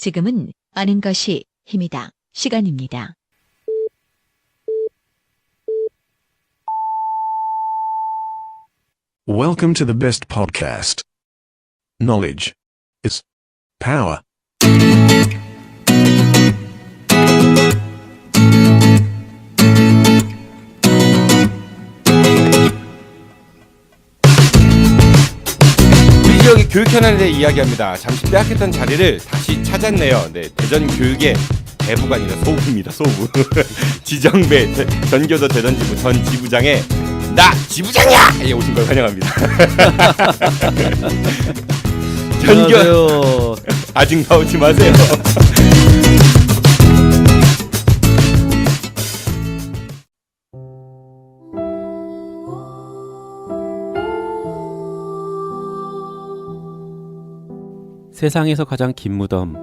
지금은 아는 것이 힘이다. 시간입니다. Welcome to the best podcast. Knowledge is power. 우리 지역의 교육 현안에 대해 이야기합니다. 잠시 빼앗겼던 자리를 다시 찾았네요. 네, 대전 교육의 대부가 아니라 소부입니다. 소부. 지정배 전교도 대전지부 전 지부장의 나 지부장이야! 예, 오신 걸 환영합니다. 안녕하세요. 아직 나오지 마세요. 세상에서 가장 긴 무덤.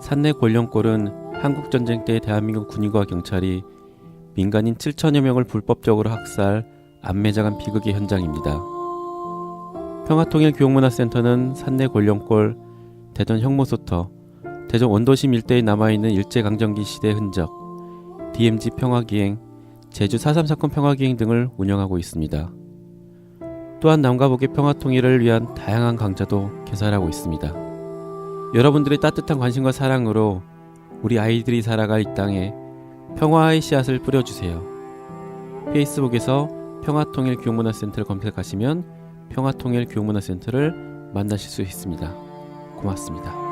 산내 권령골은 한국전쟁 때 대한민국 군인과 경찰이 민간인 7천여 명을 불법적으로 학살, 안매장한 비극의 현장입니다. 평화통일교육문화센터는 산내 권령골, 대전 형무소터, 대전 원도심 일대에 남아있는 일제강점기 시대 흔적, DMZ 평화기행, 제주 4.3 사건 평화기행 등을 운영하고 있습니다. 또한 남과 북의 평화통일을 위한 다양한 강좌도 개설하고 있습니다. 여러분들의 따뜻한 관심과 사랑으로 우리 아이들이 살아갈 이 땅에 평화의 씨앗을 뿌려주세요. 페이스북에서 평화통일교육문화센터를 검색하시면 평화통일교육문화센터를 만나실 수 있습니다. 고맙습니다.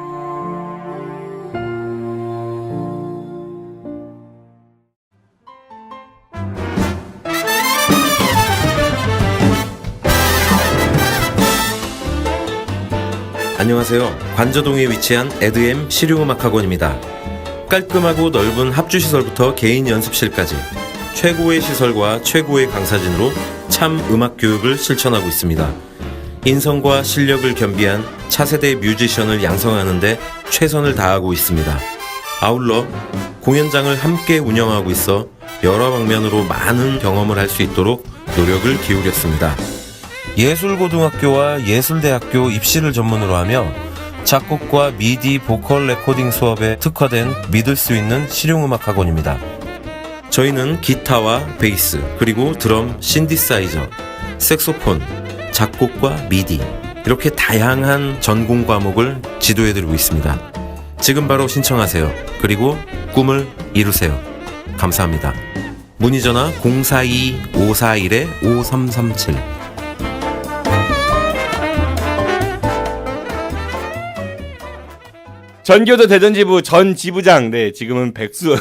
안녕하세요. 관저동에 위치한 에드엠 실용음악학원입니다. 깔끔하고 넓은 합주시설부터 개인 연습실까지 최고의 시설과 최고의 강사진으로 참 음악 교육을 실천하고 있습니다. 인성과 실력을 겸비한 차세대 뮤지션을 양성하는 데 최선을 다하고 있습니다. 아울러 공연장을 함께 운영하고 있어 여러 방면으로 많은 경험을 할 수 있도록 노력을 기울였습니다. 예술고등학교와 예술대학교 입시를 전문으로 하며 작곡과 미디 보컬 레코딩 수업에 특화된 믿을 수 있는 실용음악학원입니다. 저희는 기타와 베이스, 그리고 드럼, 신디사이저, 색소폰, 작곡과 미디 이렇게 다양한 전공 과목을 지도해드리고 있습니다. 지금 바로 신청하세요. 그리고 꿈을 이루세요. 감사합니다. 문의전화 042-541-5337. 전교도 대전지부 전 지부장, 네, 지금은 백수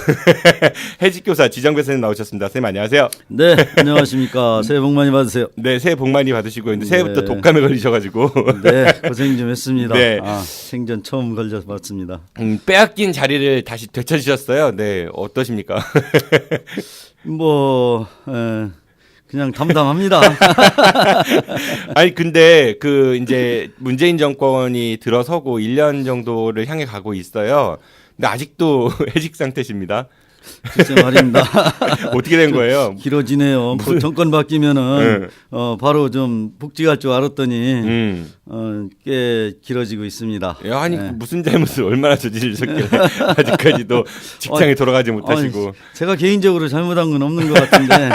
해직교사 지정배 선생님 나오셨습니다. 선생님 안녕하세요. 네, 안녕하십니까. 새해 복 많이 받으세요. 네, 새해 복 많이 받으시고 이제 새해부터 독감에 걸리셔가지고 네, 고생 좀 했습니다. 네. 생전 처음 걸려서 봤습니다. 빼앗긴 자리를 다시 되찾으셨어요. 네, 어떠십니까? 그냥 담담합니다. 아니 근데 그 이제 문재인 정권이 들어서고 1년 정도를 향해 가고 있어요. 근데 아직도 해직 상태십니다. 글쎄 말입니다. 어떻게 된 거예요? 길어지네요. 무슨 정권 바뀌면은 바로 좀 복직할 줄 알았더니 꽤 길어지고 있습니다. 아니 네. 무슨 잘못을 얼마나 저지르셨길래 아직까지도 직장에 돌아가지 못하시고. 제가 개인적으로 잘못한 건 없는 것 같은데.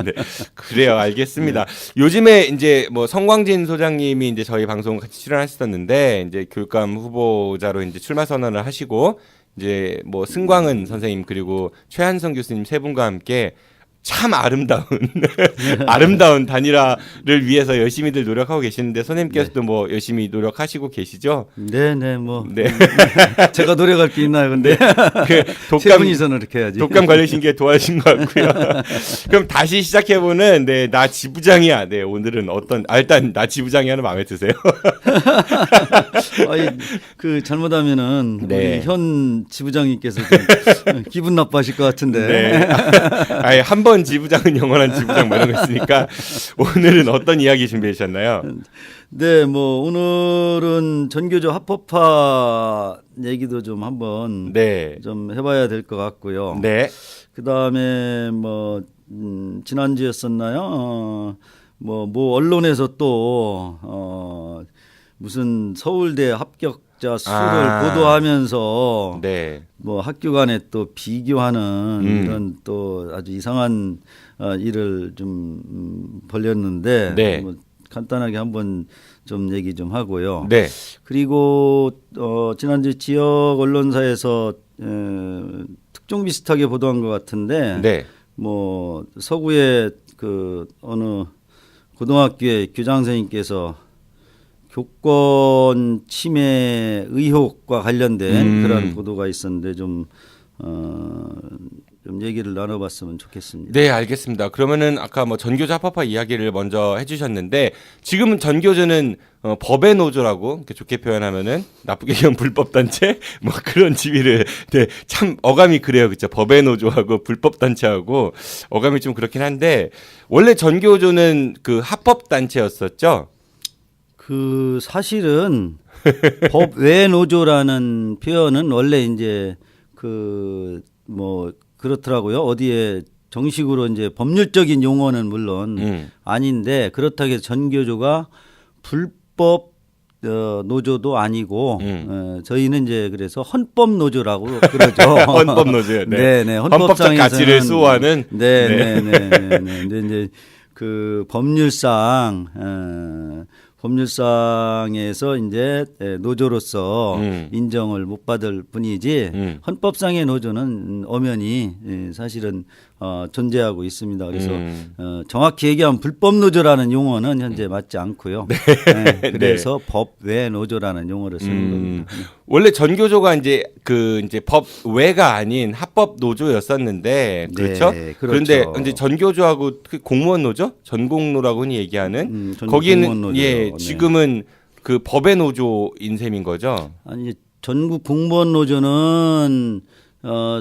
네, 그래요. 알겠습니다. 요즘에 이제 뭐 성광진 소장님이 이제 저희 방송 같이 출연하셨었는데 이제 교육감 후보자로 이제 출마 선언을 하시고 이제 뭐 승광은 선생님 그리고 최한성 교수님 세 분과 함께 참 아름다운 단일화를 위해서 열심히들 노력하고 계시는데 선생님께서도 뭐 열심히 노력하시고 계시죠? 네. 제가 노력할 게 있나요, 근데? 그 세 분이서는 이렇게 해야지. 독감 걸리신 게 도와주신 것 같고요. 그럼 다시 시작해보는 나 지부장이야. 네, 오늘은 일단 나 지부장이야는 마음에 드세요? 그 잘못하면은 네. 우리 현 지부장님께서 좀 기분 나빠하실 것 같은데. 네. 아니, 한 번 지부장은 영원한 지부장 뭐 이런 거 있으니까 오늘은 어떤 이야기 준비해 주셨나요? 네, 뭐 오늘은 전교조 합법화 얘기도 좀 한번 좀 해봐야 될 것 같고요. 네. 그 다음에 뭐 지난주였었나요? 뭐 언론에서 또 무슨 서울대 합격 합격자 수를 보도하면서 네. 뭐 학교 간에 또 비교하는 이런 또 아주 이상한 일을 좀 벌였는데 네. 뭐 간단하게 한번 좀 얘기 좀 하고요. 네. 그리고 지난주 지역 언론사에서 특종 비슷하게 보도한 것 같은데 네. 뭐 서구의 그 어느 고등학교의 교장 선생님께서 교권 침해 의혹과 관련된 그런 보도가 있었는데 좀 얘기를 나눠봤으면 좋겠습니다. 네, 알겠습니다. 그러면은 아까 뭐 전교조 합법화 이야기를 먼저 해주셨는데 지금은 전교조는 법의 노조라고 이렇게 좋게 표현하면은 나쁘게 얘기하면 불법 단체 뭐 그런 지위를 네, 참 어감이 그래요, 그렇죠? 법의 노조하고 불법 단체하고 어감이 좀 그렇긴 한데 원래 전교조는 그 합법 단체였었죠. 그 사실은 법 외 노조라는 표현은 원래 이제 그 뭐 그렇더라고요. 어디에 정식으로 이제 법률적인 용어는 물론 아닌데 그렇다고 해서 전교조가 불법 노조도 아니고 저희는 이제 그래서 헌법 노조라고 그러죠. 헌법 노조요. 네. 네, 헌법적 가치를 수호하는. 네. 근데 이제 그 법률상에서 이제 노조로서 인정을 못 받을 뿐이지 헌법상의 노조는 엄연히 사실은 존재하고 있습니다. 그래서 정확히 얘기하면 불법 노조라는 용어는 현재 맞지 않고요. 네, 그래서 법 외 노조라는 용어를 쓰는 겁니다. 원래 전교조가 이제 법 외가 아닌 합법 노조였었는데 그렇죠? 네, 그런데 그렇죠. 이제 전교조하고 그 공무원 노조, 전공노라고 흔히 얘기하는 거기는 예 지금은 그 법의 노조인 셈인 거죠. 아니 전국 공무원 노조는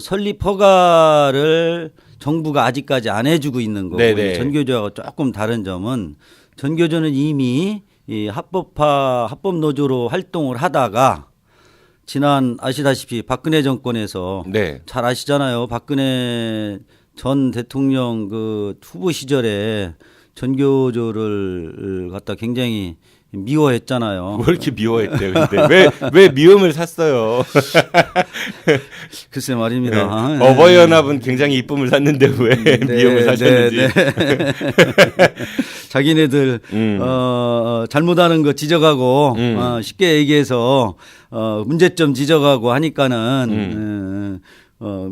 설립 허가를 정부가 아직까지 안 해주고 있는 거고 전교조하고 조금 다른 점은 전교조는 이미 이 합법 노조로 활동을 하다가 지난 아시다시피 박근혜 정권에서 잘 아시잖아요. 박근혜 전 대통령 그 후보 시절에 전교조를 갖다 굉장히 미워했잖아요. 뭐 이렇게 미워했대요. 근데 왜 미움을 샀어요? 글쎄 말입니다. 네. 어버이연합은 굉장히 이쁨을 샀는데 왜 미움을 사셨는지. 자기네들 잘못하는 거 지적하고 쉽게 얘기해서 문제점 지적하고 하니까는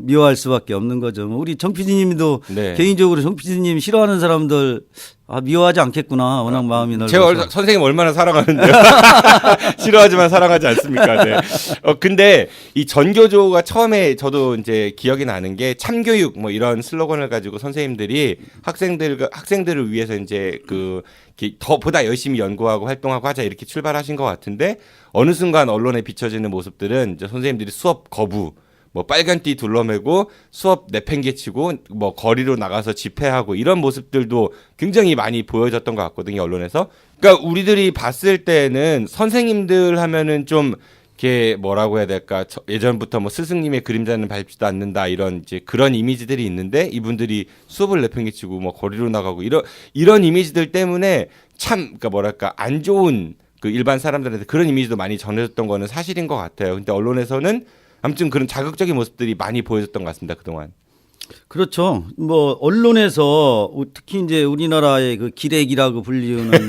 미워할 수밖에 없는 거죠. 우리 정 PD님도 개인적으로 정 PD님 싫어하는 사람들 미워하지 않겠구나. 워낙 마음이 넓어서. 제가 선생님 얼마나 사랑하는데요. 싫어하지만 사랑하지 않습니까? 네. 근데 이 전교조가 처음에 저도 이제 기억이 나는 게 참교육 뭐 이런 슬로건을 가지고 선생님들이 학생들을 위해서 이제 더 보다 열심히 연구하고 활동하고 하자 이렇게 출발하신 것 같은데 어느 순간 언론에 비춰지는 모습들은 이제 선생님들이 수업 거부 뭐 빨간띠 둘러매고 수업 내팽개치고 뭐 거리로 나가서 집회하고 이런 모습들도 굉장히 많이 보여졌던 것 같거든요, 언론에서. 그러니까 우리들이 봤을 때는 선생님들 하면은 좀 이렇게 뭐라고 해야 될까, 예전부터 뭐 스승님의 그림자는 밟지도 않는다 이런 이제 그런 이미지들이 있는데 이분들이 수업을 내팽개치고 뭐 거리로 나가고 이런 이미지들 때문에 참 그러니까 뭐랄까 안 좋은 그 일반 사람들한테 그런 이미지도 많이 전해졌던 거는 사실인 것 같아요. 근데 언론에서는 아무튼 그런 자극적인 모습들이 많이 보여졌던 것 같습니다, 그동안. 그렇죠. 뭐 언론에서 특히 이제 우리나라의 그 기레기라고 불리우는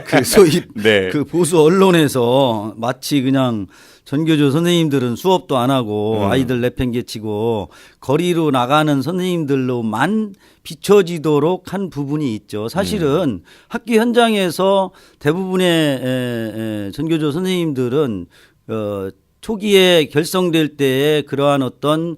그 소위 그 보수 언론에서 마치 그냥 전교조 선생님들은 수업도 안 하고 아이들 내팽개치고 거리로 나가는 선생님들로만 비춰지도록 한 부분이 있죠. 사실은 학교 현장에서 대부분의 전교조 선생님들은 초기에 결성될 때에 그러한 어떤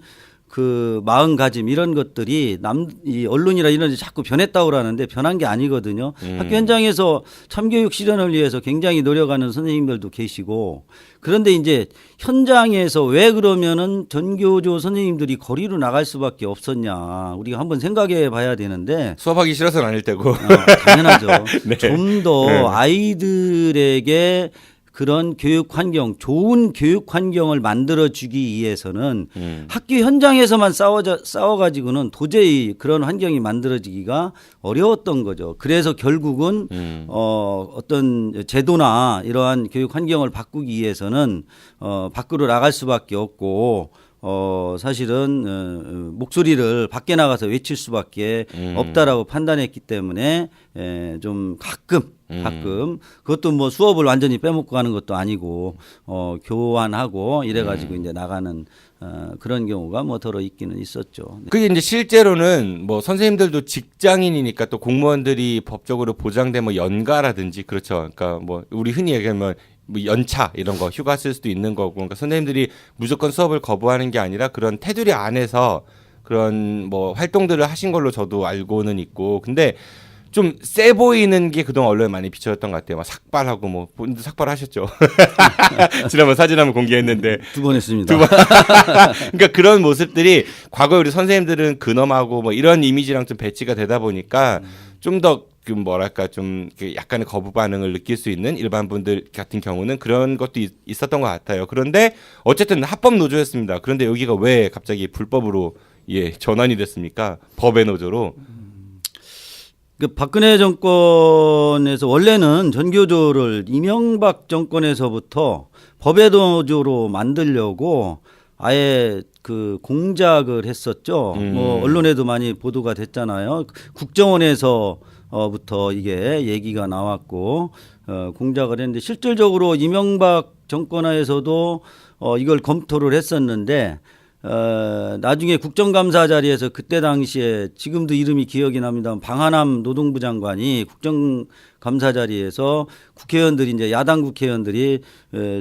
그 마음가짐 이런 것들이 이 언론이나 이런 데 자꾸 변했다고 그러는데 변한 게 아니거든요. 학교 현장에서 참교육 실현을 위해서 굉장히 노력하는 선생님들도 계시고 그런데 이제 현장에서 왜 그러면은 전교조 선생님들이 거리로 나갈 수밖에 없었냐 우리가 한번 생각해 봐야 되는데 수업하기 싫어서는 아닐 테고 당연하죠. 좀 더 아이들에게 그런 교육 환경, 좋은 교육 환경을 만들어 주기 위해서는 학교 현장에서만 싸워가지고는 도저히 그런 환경이 만들어지기가 어려웠던 거죠. 그래서 결국은 어떤 제도나 이러한 교육 환경을 바꾸기 위해서는 밖으로 나갈 수밖에 없고 사실은 목소리를 밖에 나가서 외칠 수밖에 없다라고 판단했기 때문에 좀 가끔 그것도 뭐 수업을 완전히 빼먹고 가는 것도 아니고 교환하고 이래가지고 이제 나가는 그런 경우가 뭐 더러 있기는 있었죠. 그게 이제 실제로는 뭐 선생님들도 직장인이니까 또 공무원들이 법적으로 보장된 뭐 연가라든지 그렇죠. 그러니까 뭐 우리 흔히 얘기하면 뭐 연차 이런 거 휴가 쓸 수도 있는 거고 그러니까 선생님들이 무조건 수업을 거부하는 게 아니라 그런 테두리 안에서 그런 뭐 활동들을 하신 걸로 저도 알고는 있고 근데 좀 세 보이는 게 그동안 언론에 많이 비춰졌던 것 같아요. 막 삭발하고 뭐 본인도 삭발하셨죠. 지난번 사진 한번 공개했는데 2번 했습니다. 그러니까 그런 모습들이 과거에 우리 선생님들은 근엄하고 뭐 이런 이미지랑 좀 배치가 되다 보니까 좀 더 그 뭐랄까 좀 약간의 거부 반응을 느낄 수 있는 일반 분들 같은 경우는 그런 것도 있었던 것 같아요. 그런데 어쨌든 합법 노조였습니다. 그런데 여기가 왜 갑자기 불법으로 전환이 됐습니까? 법의 노조로. 그 박근혜 정권에서 원래는 전교조를 이명박 정권에서부터 법의 노조로 만들려고 아예 그 공작을 했었죠. 뭐 언론에도 많이 보도가 됐잖아요. 국정원에서부터 이게 얘기가 나왔고 공작을 했는데 실질적으로 이명박 정권하에서도 이걸 검토를 했었는데 나중에 국정감사 자리에서 그때 당시에 지금도 이름이 기억이 납니다. 방한남 노동부 장관이 국정감사 자리에서 국회의원들이 이제 야당 국회의원들이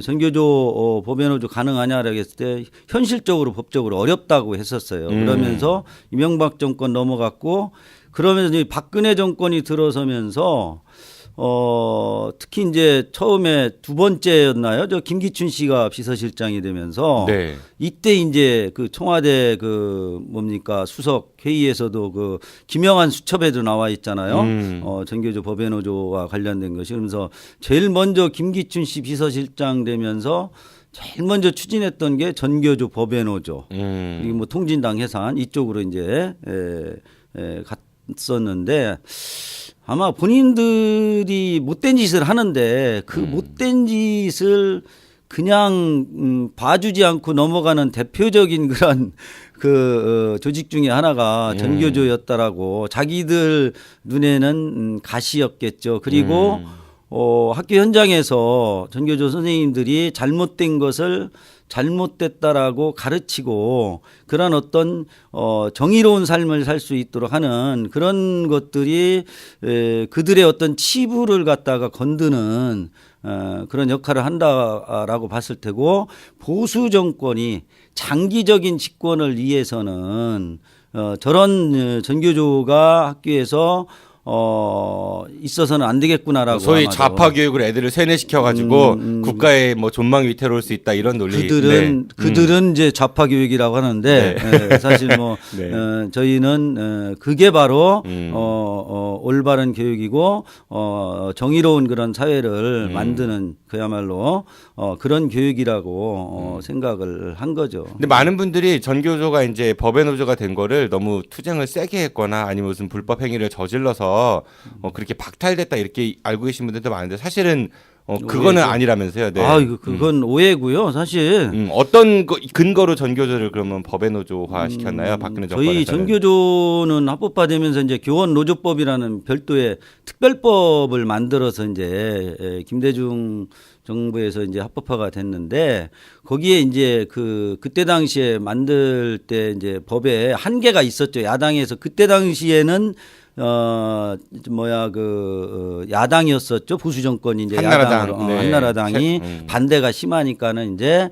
전교조 법의 노조 가능하냐라고 했을 때 현실적으로 법적으로 어렵다고 했었어요. 그러면서 이명박 정권 넘어갔고 그러면서 이제 박근혜 정권이 들어서면서 특히 이제 처음에 두 번째였나요? 저 김기춘 씨가 비서실장이 되면서 네. 이때 이제 그 청와대 그 뭡니까 수석 회의에서도 그 김영한 수첩에도 나와 있잖아요. 전교조 법의 노조와 관련된 것이 그러면서 제일 먼저 김기춘 씨 비서실장 되면서 제일 먼저 추진했던 게 전교조 법의 노조. 이게 뭐 통진당 해산 이쪽으로 이제 갔었는데 아마 본인들이 못된 짓을 하는데 그 못된 짓을 그냥 봐주지 않고 넘어가는 대표적인 그런 그 조직 중에 하나가 전교조였다라고 자기들 눈에는 가시였겠죠. 그리고 학교 현장에서 전교조 선생님들이 잘못된 것을 잘못됐다라고 가르치고 그런 어떤 정의로운 삶을 살 수 있도록 하는 그런 것들이 그들의 어떤 치부를 갖다가 건드는 그런 역할을 한다라고 봤을 테고 보수 정권이 장기적인 집권을 위해서는 저런 전교조가 학교에서 있어서는 안 되겠구나라고 소위 아마도. 좌파 교육을 애들을 세뇌시켜가지고 국가의 뭐 존망이 위태로울 수 있다 이런 논리. 그들은 이제 좌파 교육이라고 하는데 사실 뭐 저희는 그게 바로 올바른 교육이고 정의로운 그런 사회를 만드는 그야말로 그런 교육이라고 생각을 한 거죠. 근데 많은 분들이 전교조가 이제 법의 노조가 된 거를 너무 투쟁을 세게 했거나 아니면 무슨 불법 행위를 저질러서 그렇게 박탈됐다 이렇게 알고 계신 분들도 많은데 사실은 그거는 오해죠. 아니라면서요. 네. 그건 오해고요. 사실 어떤 근거로 전교조를 그러면 법의 노조화 시켰나요? 박근혜 정권에서는. 저희 전교조는 합법화되면서 이제 교원노조법이라는 별도의 특별법을 만들어서 이제 김대중 정부에서 이제 합법화가 됐는데 거기에 이제 그때 당시에 만들 때 이제 법에 한계가 있었죠. 야당에서 그때 당시에는 야당이었었죠. 보수 정권이 이제 한나라당. 네. 한나라당이 반대가 심하니까는 이제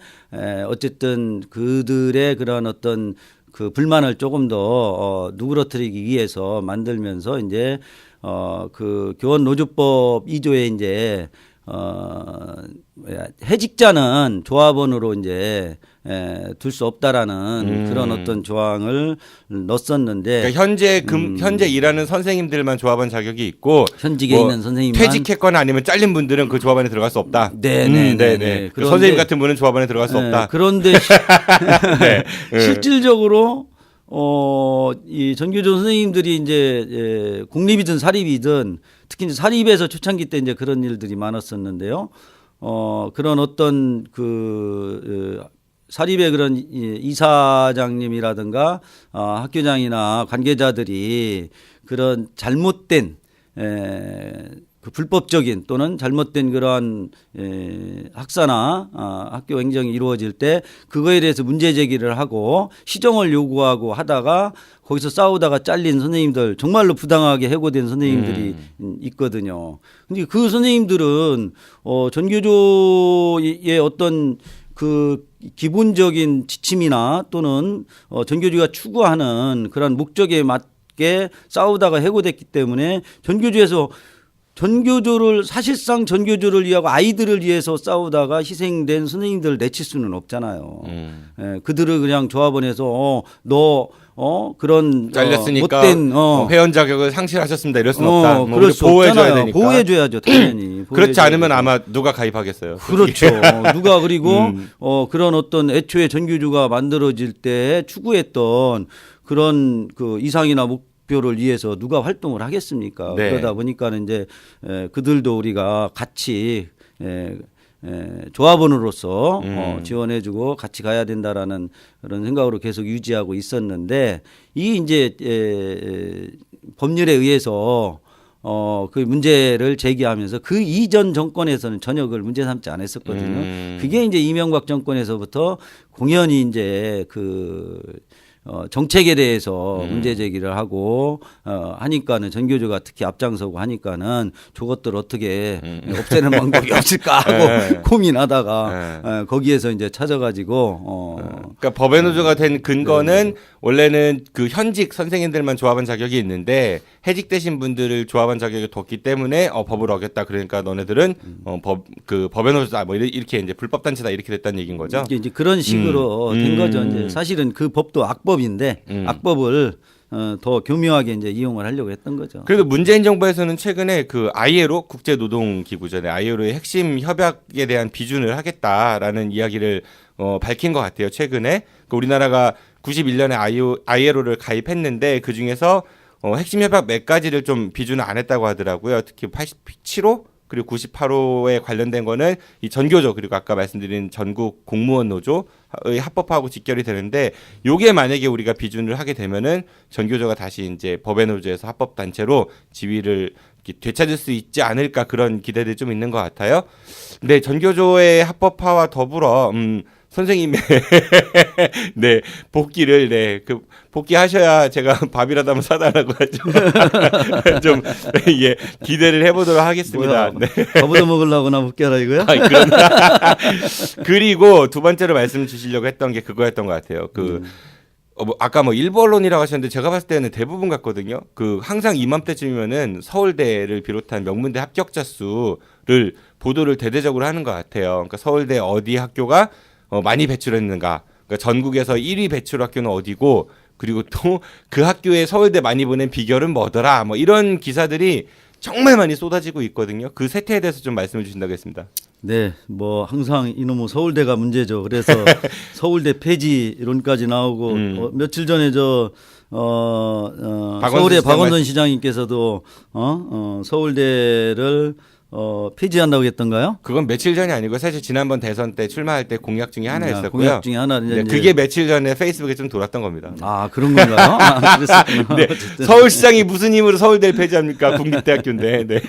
어쨌든 그들의 그런 어떤 그 불만을 조금 더 누그러뜨리기 위해서 만들면서 이제 그 교원 노조법 2조에 이제 해직자는 조합원으로 이제 둘 수 없다라는 그런 어떤 조항을 넣었었는데 그러니까 현재 일하는 선생님들만 조합원 자격이 있고 현직에 있는 선생님만 퇴직했거나 아니면 잘린 분들은 그 조합원에 들어갈 수 없다. 네네. 그 선생님 같은 분은 조합원에 들어갈 수 없다. 그런데 실질적으로 이 전교조 선생님들이 이제 공립이든 사립이든 특히 이제 사립에서 초창기 때 이제 그런 일들이 많았었는데요. 그런 어떤 사립의 그런 이사장님이라든가 학교장이나 관계자들이 그런 잘못된 그 불법적인 또는 잘못된 그러한 학사나 학교 행정이 이루어질 때 그거에 대해서 문제 제기를 하고 시정을 요구하고 하다가 거기서 싸우다가 잘린 선생님들 정말로 부당하게 해고된 선생님들이 있거든요. 근데 그 선생님들은 전교조의 어떤 그 기본적인 지침이나 또는 전교조가 추구하는 그런 목적에 맞게 싸우다가 해고됐기 때문에 전교조를 사실상 전교조를 위하고 아이들을 위해서 싸우다가 희생된 선생님들을 내칠 수는 없잖아요. 그들을 그냥 조합원에서 그런 잘렸으니까 못된 회원 자격을 상실하셨습니다. 이럴 수는 없다. 그럴 수 보호해줘야 없잖아요. 되니까. 보호해줘야죠, 당연히. 그렇지 않으면 아마 누가 가입하겠어요. 그렇죠. 누가 그리고 그런 어떤 애초에 전교조가 만들어질 때 추구했던 그런 그 이상이나 목표를 위해서 누가 활동을 하겠습니까? 네. 그러다 보니까는 이제 그들도 우리가 같이 조합원으로서 지원해주고 같이 가야 된다라는 그런 생각으로 계속 유지하고 있었는데 이 이제 법률에 의해서 그 문제를 제기하면서 그 이전 정권에서는 전혀 그걸 문제 삼지 않았었거든요. 그게 이제 이명박 정권에서부터 공연히 이제 정책에 대해서 문제 제기를 하고 하니까는 전교조가 특히 앞장서고 하니까는 저것들 어떻게 없애는 방법이 없을까 하고 고민하다가 거기에서 이제 찾아가지고 그러니까 법의 노조가 된 근거는 원래는 그 현직 선생님들만 조합원 자격이 있는데 해직되신 분들을 조합원 자격에 뒀기 때문에 법을 어겼다. 그러니까 너네들은 법의 노조다. 뭐 이렇게 이제 불법 단체다 이렇게 됐다는 얘기인 거죠. 이제 그런 식으로 된 거죠. 이제 사실은 그 법도 악법인데 악법을 더 교묘하게 이제 이용을 하려고 했던 거죠. 그래도 문재인 정부에서는 최근에 그 ILO 국제노동기구잖아요. ILO의 핵심 협약에 대한 비준을 하겠다라는 이야기를 밝힌 것 같아요. 최근에 우리나라가 91년에 ILO를 가입했는데 그 중에서 핵심 협약 몇 가지를 좀 비준을 안 했다고 하더라고요. 특히 87호 그리고 98호에 관련된 거는 이 전교조 그리고 아까 말씀드린 전국 공무원 노조의 합법화하고 직결이 되는데 요게 만약에 우리가 비준을 하게 되면은 전교조가 다시 이제 법의 노조에서 합법 단체로 지위를 되찾을 수 있지 않을까 그런 기대들이 좀 있는 것 같아요. 근데 전교조의 합법화와 더불어 선생님의 네 복귀를 복귀하셔야 제가 밥이라도 한번 사달라고 하죠. 좀 예 기대를 해보도록 하겠습니다. 네. 밥도 먹으려고나 복귀하라 이거야? 그리고 두 번째로 말씀 주시려고 했던 게 그거였던 것 같아요. 아까 일부 언론이라고 하셨는데 제가 봤을 때는 대부분 같거든요. 항상 이맘때쯤이면은 서울대를 비롯한 명문대 합격자 수를 보도를 대대적으로 하는 것 같아요. 그러니까 서울대 어디 학교가 많이 배출했는가. 그러니까 전국에서 1위 배출 학교는 어디고 그리고 또 그 학교에 서울대 많이 보낸 비결은 뭐더라. 뭐 이런 기사들이 정말 많이 쏟아지고 있거든요. 그 세태에 대해서 좀 말씀해 주신다고 했습니다. 네, 뭐 항상 이놈의 서울대가 문제죠. 그래서 서울대 폐지 이론까지 나오고 며칠 전에 서울의 박원순 시장님께서도 서울대를 폐지한다고 했던가요? 그건 며칠 전이 아니고 사실 지난번 대선 때 출마할 때 공약 중에 하나였었고요. 공약 중에 하나는 네, 그게 며칠 전에 페이스북에 좀 돌았던 겁니다. 아 그런 건가요? 그랬었구나. 네, 서울시장이 무슨 힘으로 서울대를 폐지합니까? 국립대학교인데. 네.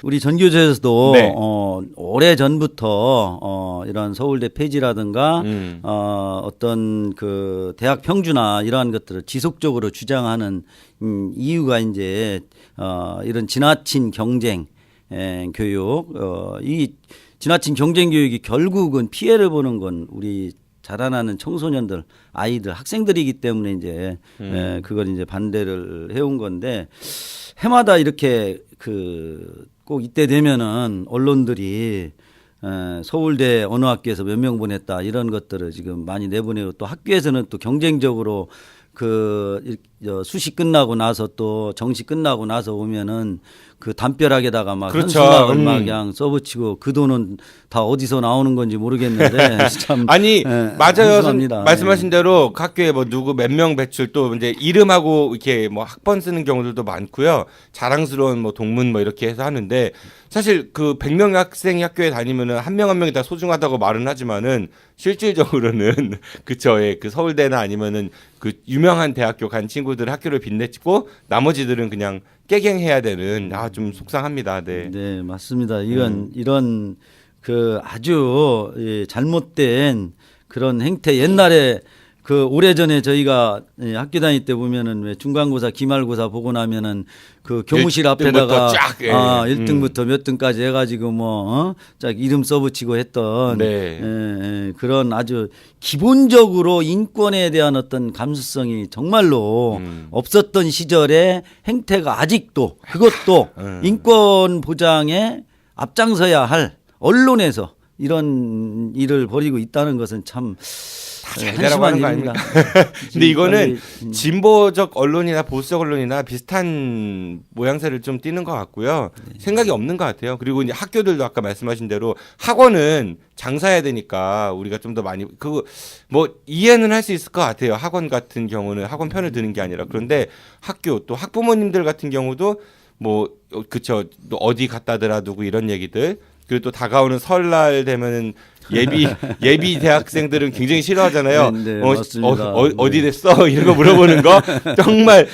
우리 전교조에서도 네. 오래 전부터 이런 서울대 폐지라든가 어떤 그 대학 평준화 이러한 것들을 지속적으로 주장하는 이유가 이제 이런 지나친 경쟁 교육, 이 지나친 경쟁 교육이 결국은 피해를 보는 건 우리 자라나는 청소년들, 아이들, 학생들이기 때문에 이제 그걸 이제 반대를 해온 건데 해마다 이렇게 꼭 이때 되면은 언론들이 서울대 어느 학교에서 몇 명 보냈다 이런 것들을 지금 많이 내보내고 또 학교에서는 또 경쟁적으로 수시 끝나고 나서 또 정시 끝나고 나서 오면은 그 담벼락에다가 막 그렇죠. 현수막을 막 그냥 써붙이고 그 돈은 다 어디서 나오는 건지 모르겠는데 참 아니 맞아요. 한심합니다. 말씀하신 대로 학교에 뭐 누구 몇 명 배출 또 이제 이름하고 이렇게 뭐 학번 쓰는 경우들도 많고요. 자랑스러운 뭐 동문 뭐 이렇게 해서 하는데 사실 그 100명 학생이 학교에 다니면은 한 명 한 명이 다 소중하다고 말은 하지만은 실질적으로는 그쵸. 예, 그 서울대나 아니면은 그 유명한 대학교 간 친구들 학교를 빛내고 나머지들은 그냥 깨갱해야 되는 좀 속상합니다. 네. 네, 맞습니다. 이런 그 아주 잘못된 그런 행태 행태 그 오래전에 저희가 학교 다닐 때 보면은 왜 중간고사 기말고사 보고 나면은 그 교무실 앞에다가 1등부터 몇 등까지 해가지고 짝 이름 써붙이고 했던 그런 아주 기본적으로 인권에 대한 어떤 감수성이 정말로 없었던 시절의 행태가 아직도 그것도 인권 보장에 앞장서야 할 언론에서 이런 일을 벌이고 있다는 것은 참 잘 되라고 하는 거 아닙니까? 근데 이거는 진보적 언론이나 보수적 언론이나 비슷한 모양새를 좀 띠는 것 같고요. 생각이 없는 것 같아요. 그리고 이제 학교들도 아까 말씀하신 대로 학원은 장사해야 되니까 우리가 좀 더 많이 뭐 이해는 할 수 있을 것 같아요. 학원 같은 경우는 학원 편을 드는 게 아니라 그런데 학교 또 학부모님들 같은 경우도 뭐 그쵸 또 어디 갖다 대라 두고 이런 얘기들 그리고 또 다가오는 설날 되면은 예비 대학생들은 굉장히 싫어하잖아요. 네, 맞습니다. 어디 됐어? 이런 거 물어보는 거 정말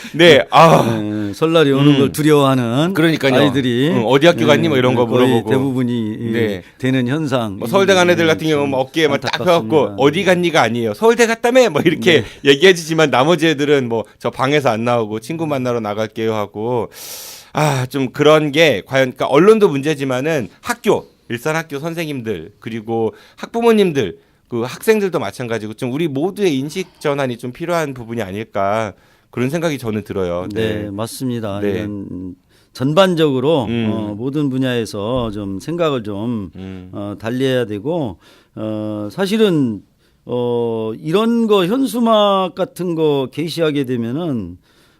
설날이 오는 걸 두려워하는 그러니까요. 아이들이 어디 학교 갔니? 뭐 이런 거 물어보고 대부분이 되는 현상. 서울대 간 애들 같은 경우는 어깨에만 딱 펴갖고 어디 갔니가 아니에요. 서울대 갔다며 뭐 이렇게 얘기해주지만 나머지 애들은 뭐 저 방에서 안 나오고 친구 만나러 나갈게요 하고 좀 그런 게 과연 그러니까 언론도 문제지만은 일선 학교 선생님들 그리고 학부모님들 그 학생들도 마찬가지고 좀 우리 모두의 인식 전환이 좀 필요한 부분이 아닐까 그런 생각이 저는 들어요. 네, 맞습니다. 이런 전반적으로 모든 분야에서 좀 생각을 좀 달리해야 되고 사실은 이런 거 현수막 같은 거 게시하게 되면은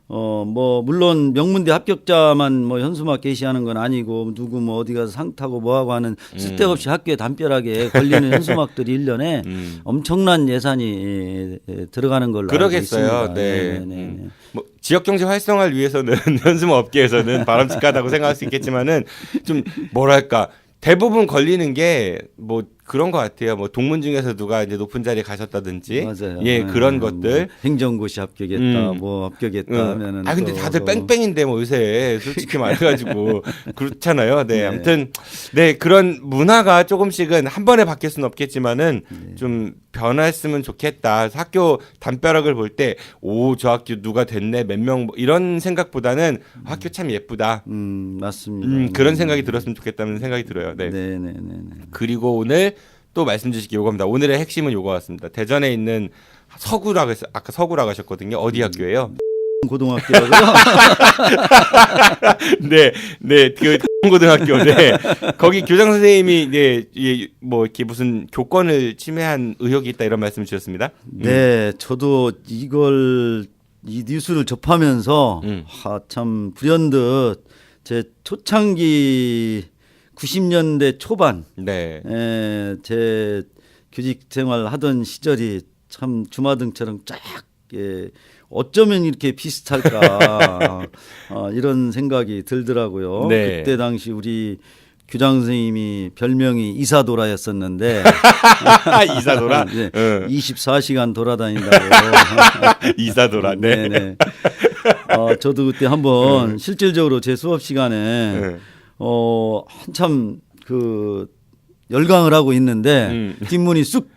뭐 물론 명문대 합격자만 뭐 현수막 게시하는 건 아니고 누구 뭐 어디 가서 상 타고 뭐 하고 하는 쓸데없이 학교에 담벼락에 걸리는 현수막들이 1년에 엄청난 예산이 들어가는 걸로 그러겠어요. 알고 있습니다. 네. 뭐 지역 경제 활성화를 위해서는 현수막 업계에서는 바람직하다고 생각할 수 있겠지만은 좀 뭐랄까 대부분 걸리는 게 뭐 그런 것 같아요. 뭐 동문 중에서 누가 이제 높은 자리에 가셨다든지, 맞아요. 그런 것들. 뭐 행정고시 합격했다, 뭐 합격했다 하면은. 근데 다들 뺑뺑인데 뭐 요새 솔직히 말해가지고 그렇잖아요. 네, 아무튼 그런 문화가 조금씩은 한 번에 바뀔 수는 없겠지만은 좀 변했으면 좋겠다. 학교 담벼락을 볼 때 저 학교 누가 됐네, 몇 명 이런 생각보다는 학교 참 예쁘다. 맞습니다. 그런 생각이 들었으면 좋겠다는 생각이 들어요. 네. 그리고 오늘 또 말씀 주시기 요겁니다. 오늘의 핵심은 요거 같습니다. 대전에 있는 아까 서구라고 하셨거든요. 어디 학교예요? 고등학교라고요? 그 고등학교. 거기 교장 선생님이 뭐 이렇게 무슨 교권을 침해한 의혹이 있다 이런 말씀을 주셨습니다. 네, 저도 이 뉴스를 접하면서 참 불현듯 제 초창기 90년대 초반 제 교직 생활 하던 시절이 참 주마등처럼 쫙 어쩌면 이렇게 비슷할까 이런 생각이 들더라고요. 그때 당시 우리 교장 선생님이 별명이 이사도라였었는데 이사도라? 24시간 돌아다닌다고 이사도라. 네. 저도 그때 한번 실질적으로 제 수업 시간에 한참 그 열강을 하고 있는데 뒷문이 쑥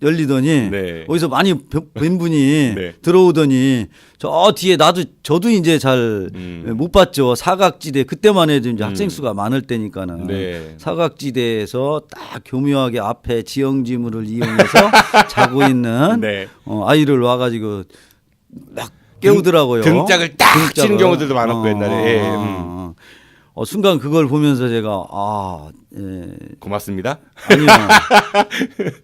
열리더니 어디서 많이 뵌 분이 들어오더니 저 뒤에 저도 이제 잘 못 봤죠. 사각지대 그때만 해도 이제 학생 수가 많을 때니까는 사각지대에서 딱 교묘하게 앞에 지형지물을 이용해서 자고 있는 아이를 와가지고 막 깨우더라고요. 등짝을 딱 치는 경우들도 많았고 옛날에. 순간 그걸 보면서 제가 고맙습니다. 아니요.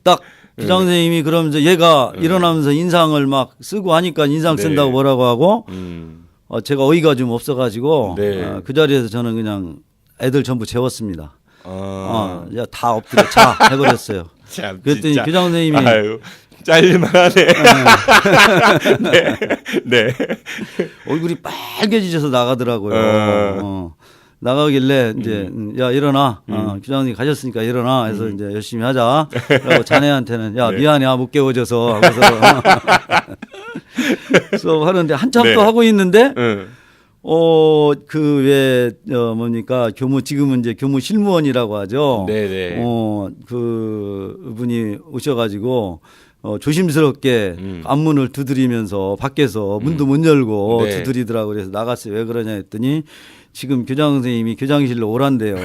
딱 교장 선생님이 그러면서 얘가 일어나면서 인상을 막 쓰고 하니까 인상 쓴다고 뭐라고 하고 제가 어이가 좀 없어가지고 그 자리에서 저는 그냥 애들 전부 재웠습니다. 야, 다 엎드려 자 해버렸어요. 참, 그랬더니 진짜. 교장 선생님이 아유, 잘릴만하네. 네. 네. 얼굴이 빨개지셔서 나가더라고요. 나가길래 이제 야 일어나 교장님 가셨으니까 일어나 해서 이제 열심히 하자. 그리고 자네한테는 야 미안해 못 깨워줘서 하고서 수업하는데 한참 또 하고 있는데 그 왜 뭡니까 지금은 이제 교무 실무원이라고 하죠. 네네. 그 분이 오셔가지고 조심스럽게 앞문을 두드리면서 밖에서 문도 못 열고 두드리더라고. 그래서 나갔어요. 왜 그러냐 했더니 지금 교장 선생님이 교장실로 오란대요.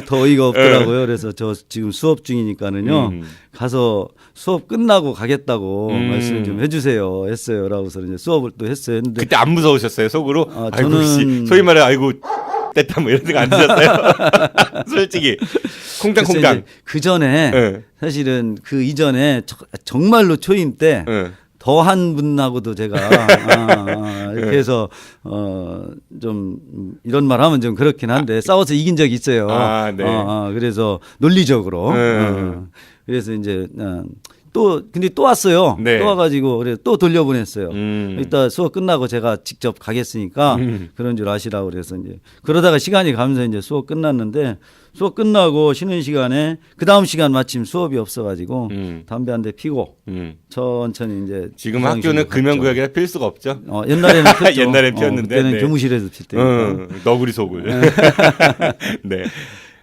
더 어이가 없더라고요. 그래서 저 지금 수업 중이니까는요. 가서 수업 끝나고 가겠다고 말씀 좀 해주세요. 했어요. 라고서 이제 수업을 또 했어요. 했는데 그때 안 무서우셨어요, 속으로? 아이고, 저는 소위 말해, 아이고, 뗐다 뭐 이런 생각 안 드셨어요? 솔직히. 콩당콩당. 그 전에 사실은 그 이전에 정말로 초임 때 더 한 분하고도 제가 이렇게 해서 좀 이런 말 하면 좀 그렇긴 한데 싸워서 이긴 적이 있어요. 네. 그래서 논리적으로. 그래서 이제 근데 또 왔어요. 네. 또 와가지고 그래 또 돌려보냈어요. 이따 수업 끝나고 제가 직접 가겠으니까 그런 줄 아시라고 그래서 이제 그러다가 시간이 가면서 이제 수업 끝났는데 수업 끝나고 쉬는 시간에 그 다음 시간 마침 수업이 없어가지고 담배 한 대 피고 천천히 이제 지금 학교는 금연구역이라 필 수가 없죠. 옛날에는 폈죠. 옛날엔 피웠는데 그때는 교무실에서 필 때니까. 너구리 속을. 네.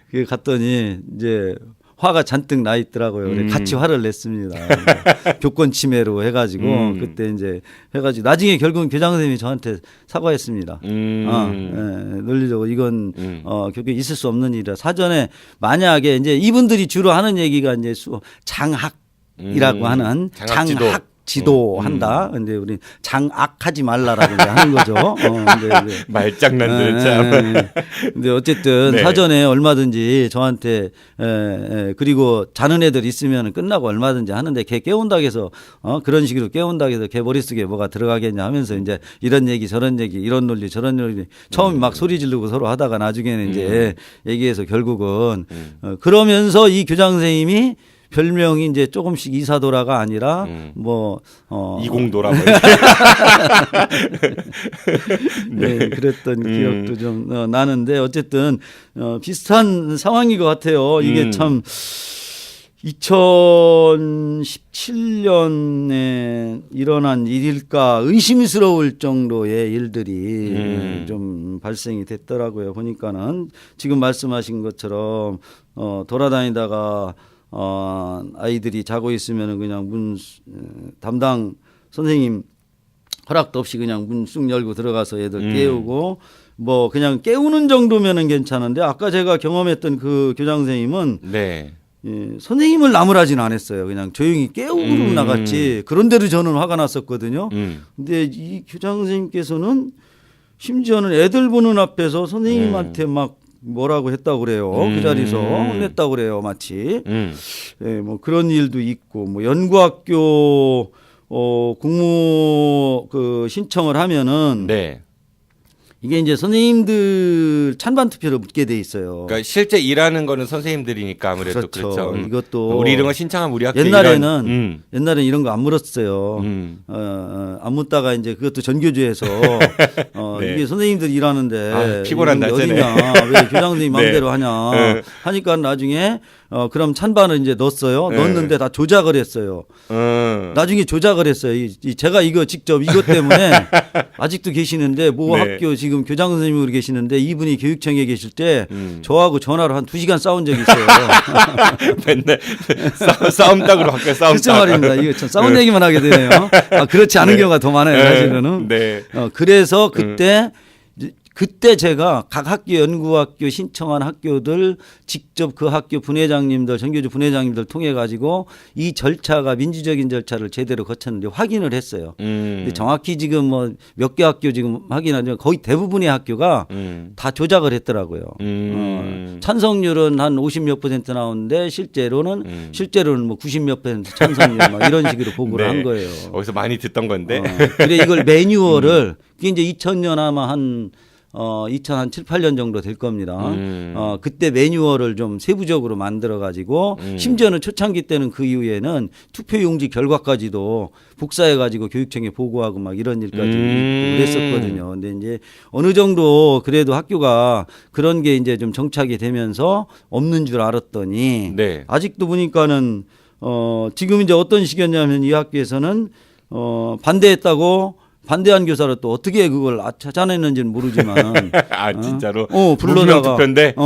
그 갔더니 이제 화가 잔뜩 나 있더라고요. 그래 같이 화를 냈습니다. 교권 침해로 해가지고 그때 이제 해가지고 나중에 결국은 교장 선생님이 저한테 사과했습니다. 논리적으로 이건 교육에 있을 수 없는 일이라 사전에 만약에 이제 이분들이 주로 하는 얘기가 이제 장학이라고 하는 장학 지도한다. 근데 우리 장악하지 말라라고 이제 하는 거죠. 근데 말장난들 참. 근데 어쨌든 사전에 얼마든지 저한테 그리고 자는 애들 있으면 끝나고 얼마든지 하는데 걔 깨운다고 해서 그런 식으로 깨운다고 해서 걔 머릿속에 뭐가 들어가겠냐 하면서 이제 이런 얘기 저런 얘기 이런 논리 저런 논리 처음 막 소리 지르고 서로 하다가 나중에는 이제 얘기해서 결국은 그러면서 이 교장 선생님이 별명이 이제 조금씩 이사도라가 아니라 이공도라 네, 그랬던 기억도 좀 나는데 어쨌든 비슷한 상황인 것 같아요. 이게 참 2017년에 일어난 일일까 의심스러울 정도의 일들이 좀 발생이 됐더라고요. 보니까는 지금 말씀하신 것처럼 돌아다니다가 아이들이 자고 있으면 그냥 담당 선생님 허락도 없이 그냥 문 쑥 열고 들어가서 애들 깨우고 뭐 그냥 깨우는 정도면은 괜찮은데 아까 제가 경험했던 그 교장 선생님은 선생님을 나무라지는 않았어요. 그냥 조용히 깨우고 나갔지. 그런데도 저는 화가 났었거든요. 근데 이 교장 선생님께서는 심지어는 애들 보는 앞에서 선생님한테 막 뭐라고 했다고 그래요. 그 자리에서 혼냈다고 그래요. 마치. 뭐 그런 일도 있고 뭐 연구학교 공모 신청을 하면은 이게 이제 선생님들 찬반 투표를 묻게 돼 있어요. 그러니까 실제 일하는 거는 선생님들이니까 아무래도 그렇죠. 이것도 우리 이런 거 신청하면 우리 학교 옛날에는 이런 거 안 물었어요. 안 묻다가 이제 그것도 전교조에서 이게 선생님들 일하는데 피곤한 어디냐 왜 교장 선생님 마음대로 하냐 하니까 나중에 그럼 찬반을 이제 넣었어요. 넣었는데 다 조작을 했어요. 나중에 조작을 했어요. 제가 이거 직접 이것 때문에 아직도 계시는데 모 학교 지금 교장 선생님으로 계시는데 이분이 교육청에 계실 때 저하고 전화로 한 2시간 싸운 적이 있어요. 맨날 싸움닭으로 바뀌어 싸움닭. 그렇죠 말입니다. 이거 참 싸운 얘기만 하게 되네요. 그렇지 않은 경우가 더 많아요. 사실은. 그래서 그때 그때 제가 각 학교 연구학교 신청한 학교들 직접 그 학교 분회장님들 전교조 분회장님들 통해 가지고 이 절차가 민주적인 절차를 제대로 거쳤는지 확인을 했어요. 근데 정확히 지금 뭐 몇 개 학교 지금 확인하지만 거의 대부분의 학교가 다 조작을 했더라고요. 찬성률은 한 50몇 % 나오는데 실제로는 뭐 90몇 % 찬성률 막 이런 식으로 보고를 한 거예요. 어디서 많이 듣던 건데. 그래 이걸 매뉴얼을 그게 이제 2000년 아마 한 2007, 8년 정도 될 겁니다. 그때 매뉴얼을 좀 세부적으로 만들어 가지고 심지어는 초창기 때는 그 이후에는 투표용지 결과까지도 복사해 가지고 교육청에 보고하고 막 이런 일까지 그랬었거든요. 근데 이제 어느 정도 그래도 학교가 그런 게 이제 좀 정착이 되면서 없는 줄 알았더니 네. 아직도 보니까는 지금 이제 어떤 식이었냐면 이 학교에서는 반대했다고 반대한 교사를 또 어떻게 그걸 찾아냈는지는 모르지만 진짜로 불러다가 투표인데 그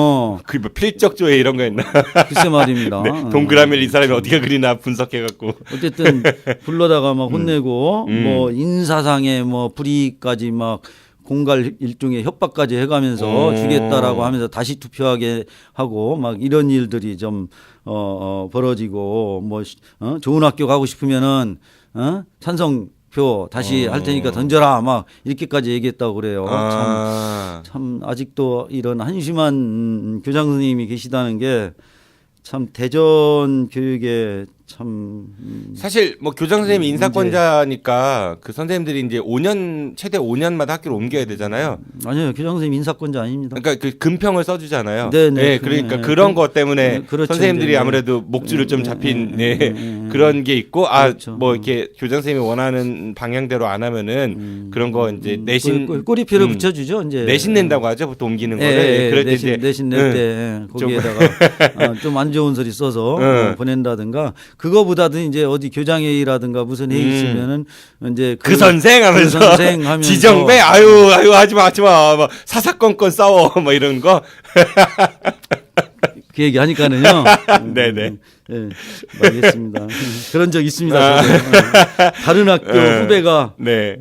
뭐 필적조회 이런 거 했나? 글쎄 말입니다. 네, 동그라미를 이 사람이 어디가 그리나 분석해갖고 어쨌든 불러다가 막 혼내고 뭐 인사상에 뭐 불이익까지 막 공갈 일종의 협박까지 해가면서 주겠다라고 하면서 다시 투표하게 하고 막 이런 일들이 좀 벌어지고 뭐 좋은 학교 가고 싶으면은 찬성 표 다시 할 테니까 던져라 막 이렇게까지 얘기했다고 그래요. 참 아직도 이런 한심한 교장 선생님이 계시다는 게 참 대전 교육에 참 사실 뭐 교장 선생님이 인사권자니까 그 선생님들이 이제 5년 최대 5년마다 학교를 옮겨야 되잖아요. 아니요, 교장 선생님 인사권자 아닙니다. 그러니까 그 금평을 써주잖아요. 네네. 네, 그러니까 그런 것 때문에 그렇죠. 선생님들이 네. 아무래도 목줄을 좀 잡힌 그런 게 있고 그렇죠. 뭐 이렇게 교장 선생님이 원하는 방향대로 안 하면은 그런 거 이제 내신 꼬리표를 붙여주죠. 이제 내신 낸다고 하죠. 보통 옮기는 거를. 예, 그럴 때 내신, 이제 내신 낼 때 거기에다가 좀 안 좋은 소리 써서 보낸다든가 그거보다든 이제 어디 교장회의라든가 무슨 회의 있으면은 이제 그 선생 하면서 그 선생 하면서 지정배 아유 하지마 뭐 사사건건 싸워 뭐 이런 거. 그 얘기 하니까는요. 네네. 네, 알겠습니다. 그런 적 있습니다. 다른 학교 후배가 네.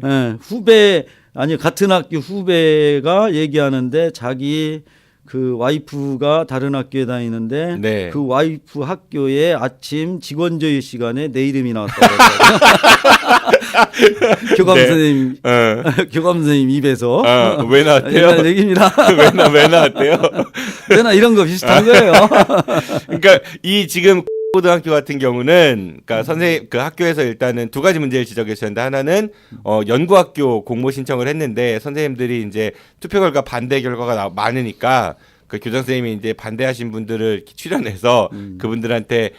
같은 학교 후배가 얘기하는데 자기 그 와이프가 다른 학교에 다니는데 네. 그 와이프 학교에 아침 직원조회 시간에 내 이름이 나왔다고 교감 선생님 교감 선생님 입에서 왜 나왔대요? 옛날 얘기입니다. 왜 나왔대요? 왜나 이런 거 비슷한 거예요. 그러니까 이 지금 고등학교 같은 경우는 그러니까 선생님 그 학교에서 일단은 두 가지 문제를 지적해 주셨는데 하나는 연구학교 공모 신청을 했는데 선생님들이 이제 투표 결과 반대 결과가 많으니까 그 교장 선생님이 이제 반대하신 분들을 출연해서 그분들한테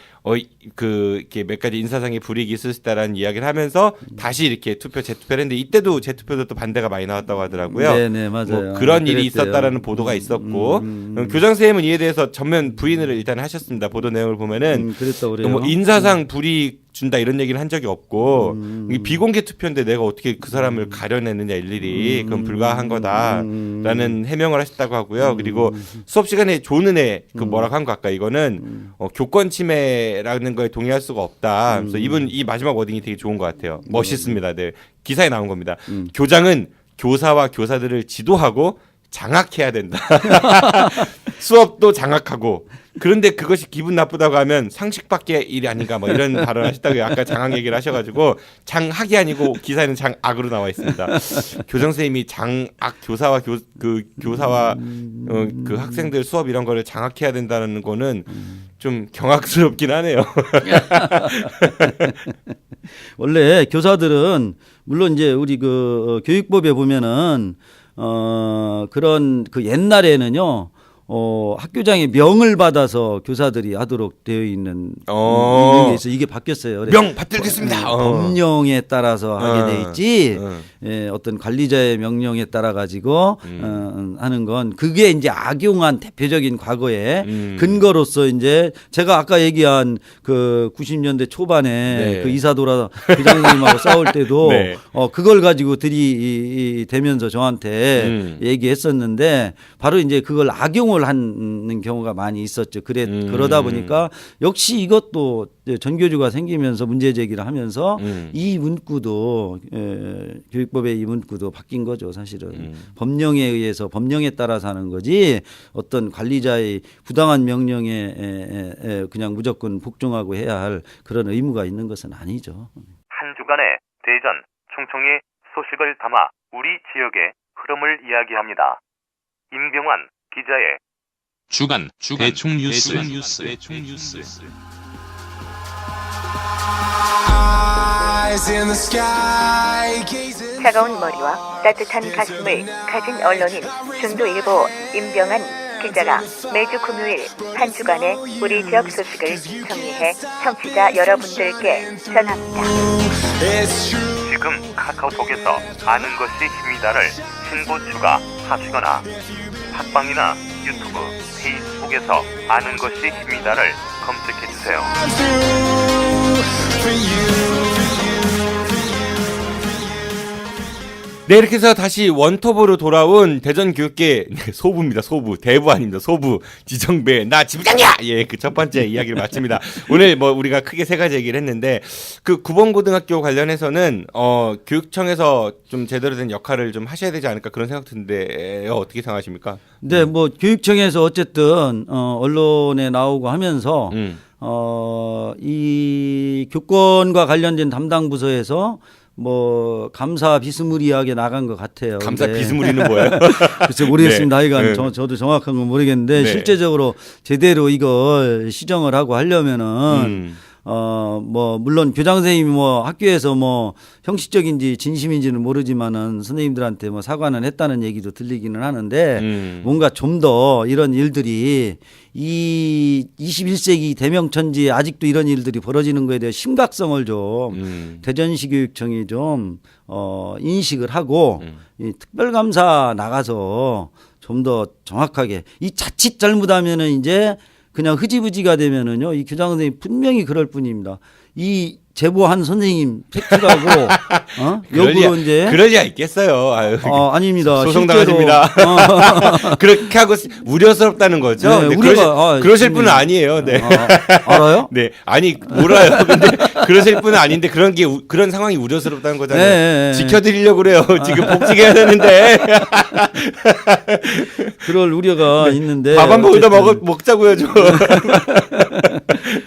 이렇게 몇 가지 인사상의 불이익이 있을 수 있다라는 이야기를 하면서 다시 이렇게 재투표를 했는데 이때도 재투표도 또 반대가 많이 나왔다고 하더라고요. 네네 맞아요. 뭐 그런 일이 그랬대요. 있었다라는 보도가 있었고 교장 선생님은 이에 대해서 전면 부인을 일단 하셨습니다. 보도 내용을 보면은 그랬다고 그래요. 뭐 인사상 불이익 준다 이런 얘기를 한 적이 없고 이게 비공개 투표인데 내가 어떻게 그 사람을 가려내느냐 일일이 그건 불가한 거다라는 해명을 하셨다고 하고요. 그리고 수업 시간에 조은혜 그 뭐라고 한 거 아까 이거는 교권 침해라는 거에 동의할 수가 없다. 그래서 이분 이 마지막 워딩이 되게 좋은 것 같아요. 멋있습니다. 네. 기사에 나온 겁니다. 교장은 교사와 교사들을 지도하고 장악해야 된다. 수업도 장악하고 그런데 그것이 기분 나쁘다고 하면 상식밖의 일이 아닌가 뭐 이런 발언을 하셨다고요. 아까 장악 얘기를 하셔가지고 장학이 아니고 기사에는 장악으로 나와 있습니다. 교장 선생님이 장악 교사와 교사와 그 학생들 수업 이런 거를 장악해야 된다는 거는 좀 경악스럽긴 하네요. 원래 교사들은 물론 이제 우리 그 교육법에 보면은 그런 그 옛날에는요. 학교장의 명을 받아서 교사들이 하도록 되어 있는 게 있어. 이게 바뀌었어요. 명 받들겠습니다. 법령에 따라서 하게 돼 있지. 어떤 관리자의 명령에 따라 가지고 하는 건 그게 이제 악용한 대표적인 과거의 근거로서 이제 제가 아까 얘기한 그 90년대 초반에 네. 그 이사도라 교장 선생님하고 싸울 때도 네. 그걸 가지고 들이대면서 저한테 얘기했었는데 바로 이제 그걸 악용을 수용을 하는 경우가 많이 있었죠. 그러다 보니까 역시 이것도 전교조가 생기면서 문제 제기를 하면서 이 문구도 교육법의 이 문구도 바뀐 거죠. 사실은 법령에 의해서 법령에 따라서 하는 거지 어떤 관리자의 부당한 명령에 그냥 무조건 복종하고 해야 할 그런 의무가 있는 것은 아니죠. 한 주간의 대전, 충청의 소식을 담아 우리 지역의 흐름을 이야기합니다. 임병환 기자의 주간 대충 뉴스. 차가운 머리와 따뜻한 가슴을 가진 언론인 중도일보 임병환 기자가 매주 금요일 한 주간의 우리 지역 소식을 정리해 청취자 여러분들께 전합니다. 지금 카카오톡에서 아는 것이 힘이다를 신고 추가하시거나 팟빵이나 유튜브, 페이스북에서 아는 것이 힘이다를 검색해주세요. 네, 이렇게 해서 다시 원톱으로 돌아온 대전교육계 소부입니다. 소부. 대부 아닙니다. 소부. 지정배. 나 지부장이야! 예, 그 첫 번째 이야기를 마칩니다. 오늘 뭐 우리가 크게 세 가지 얘기를 했는데 그 구봉고등학교 관련해서는 교육청에서 좀 제대로 된 역할을 좀 하셔야 되지 않을까 그런 생각 드는데 어떻게 생각하십니까? 네, 뭐 교육청에서 어쨌든 언론에 나오고 하면서 이 교권과 관련된 담당 부서에서 뭐 감사 비스무리하게 나간 것 같아요. 감사 비스무리는 뭐예요? 글쎄 모르겠습니다. 네. 하여간 저도 정확한 건 모르겠는데 네. 실제적으로 제대로 이걸 시정을 하고 하려면은 뭐 물론 교장 선생님이 뭐 학교에서 뭐 형식적인지 진심인지는 모르지만은 선생님들한테 뭐 사과는 했다는 얘기도 들리기는 하는데 뭔가 좀 더 이런 일들이 이 21세기 대명천지에 아직도 이런 일들이 벌어지는 거에 대해 심각성을 좀 대전시 교육청이 좀 인식을 하고 이 특별감사 나가서 좀 더 정확하게 이 자칫 잘못하면은 이제 그냥 흐지부지가 되면은요 이 교장 선생님 분명히 그럴 뿐입니다. 이 제보한 선생님 팩트라고 역으로 이제 그럴 리가 있겠어요. 아유, 아닙니다. 소송당하십니다. 그렇게 하고 우려스럽다는 거죠. 네, 네, 우려가 그러실 분은 아니에요. 네. 알아요? 네, 아니 몰라요. 근데 그러실 분은 아닌데 그런 상황이 우려스럽다는 거잖아요. 네. 지켜드리려고 그래요. 지금 복직해야 되는데 그럴 우려가 있는데 밥 한 번 더 먹자고요, 좀.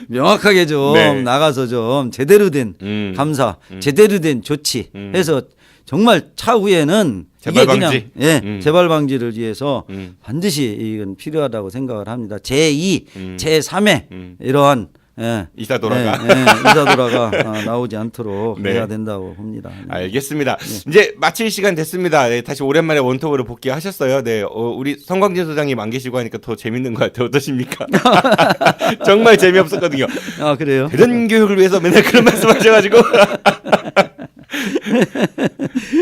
명확하게 좀 네. 나가서 좀 제대로 된 감사, 제대로 된 조치 해서 정말 차후에는 재발 이게 방지. 그냥 재발 방지를 위해서 반드시 이건 필요하다고 생각을 합니다. 제2, 제3의 이러한 이사도라가 이사도라가 나오지 않도록 네. 해야 된다고 봅니다. 알겠습니다. 이제 마칠 시간 됐습니다. 네, 다시 오랜만에 원톱으로 복귀하셨어요. 네, 우리 성광진 소장님 안 계시고 하니까 더 재밌는 것 같아요. 어떠십니까? 정말 재미없었거든요. 아 그래요? 대전 교육을 위해서 맨날 그런 말씀하셔가지고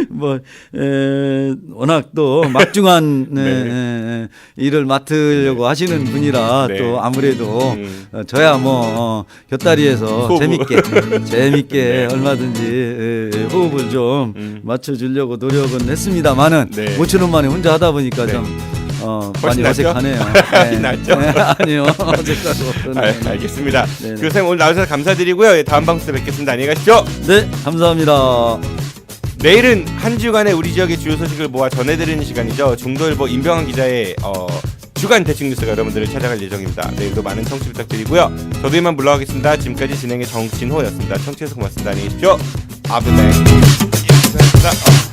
뭐 워낙 또 막중한 일을 맡으려고 하시는 분이라 네. 또 아무래도 저야 뭐 곁다리에서 재밌게 얼마든지 호흡을 좀 맞춰주려고 노력은 했습니다만은 네. 5천 만에 혼자 하다 보니까 네. 좀 훨씬 많이 낫죠? 어색하네요. 많이 낫죠? 아니요. 어색하고. 알겠습니다. 네. 교수님 오늘 나와주셔서 감사드리고요. 다음 방송에 뵙겠습니다. 안녕히 가십시오. 네, 감사합니다. 내일은 한 주간의 우리 지역의 주요 소식을 모아 전해드리는 시간이죠. 중도일보 임병환 기자의 주간 대충 뉴스가 여러분들을 찾아갈 예정입니다. 내일도 많은 청취 부탁드리고요. 저도 이만 물러가겠습니다. 지금까지 진행의 정진호였습니다. 청취해서 고맙습니다. 안녕히 계십시오. 아브네. 감사합니다.